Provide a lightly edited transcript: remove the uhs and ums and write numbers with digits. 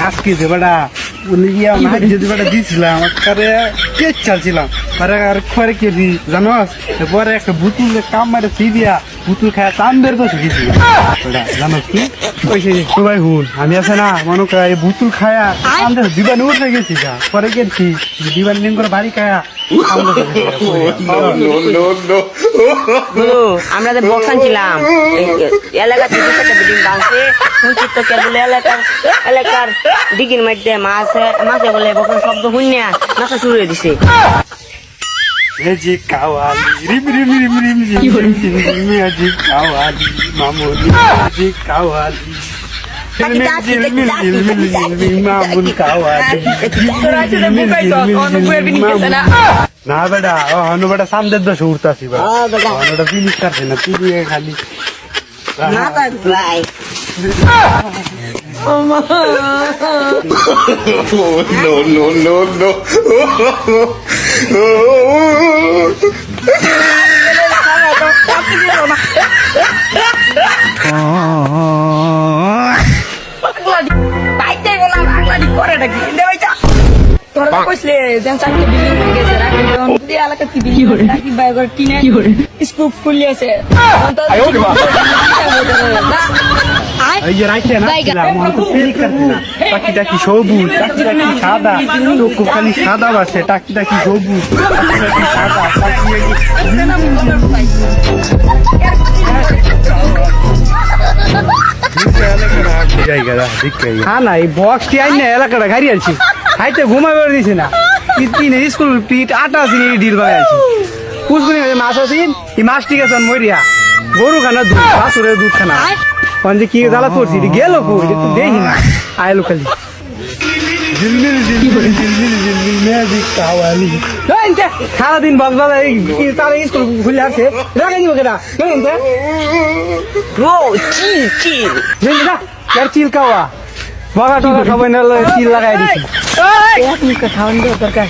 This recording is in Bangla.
আজকে যে বেটা যদি বেটা দিয়েছিলাম চালছিলাম পরে কেজি জানোস পরে একটা বুতুল কাম মারে দিয়া বুতুল খায় টান বের বসে গেছিলাম জানোস কি সবাই হুন আমি আছে না মনে কর এই বুতুল খায়া আমাদের দিবান উঠে গেছি গা পরে গেছি দিবান নিম করে বাড়ি খায়া আমরা যে বক্সান ছিলাম এলাকা থেকে একটা বিল্ডিং ভাঙছে শুনছি তো কেবল এলাকার ডিগির মধ্যে মাছে বলে বক্সান শব্দ শুনিয়া নাচা শুরু হয়ে দিছে জি কাওয়ালি রিম রিম রিম রিম রিম জি কাওয়ালি মামুনি জি কাওয়ালি মামুন কাওয়ালি না বেটা হনু বেটা সামনের দশ উঠতাছি বেটা ফিনিশ করছে না তুই খালি না তাই প্রায় no. বাইতে গেলাম আগলাদি করে নাকি দেওয়াইটা তোরা কইছলে দেন চারটে বিল্ডিং হয়ে গেছে রাখেন পুরো এলাকা কি বিল্ডিং নাকি বাইরে কিনে স্কুপ খুলিয়েছে এই যে রাইতে না মন তো ফিনিশ করছে না টাকিটা কি সবুজ টাকিটা কি সাদা তো খালি সাদা বাসে টাকিটা কি সবুজ টাকিটা কি সাদা হ্যাঁ না এই বক্সটি আইন না এলাকাটা গাড়ি আছি খাইতে ঘুমাবে দিছে না স্কুল পিঠ আটা আছে ডিল করে আছি পুষ্কুনি মাছ আছি এই মাছ ঠিক আছে মরিয়া গরু খানা দুধ বাছুরের দুধ খানা যে কি জ্বালা করছি গেল কই দেখি না আইলো খালি সারাদিন বাজবাজা তারা স্কুল খুলে আছে রাখা দিব কেনা ব্রো চিল চিল খাওয়া বগা টগা সবাই চিল লাগাই দিচ্ছি খাওয়ান দরকার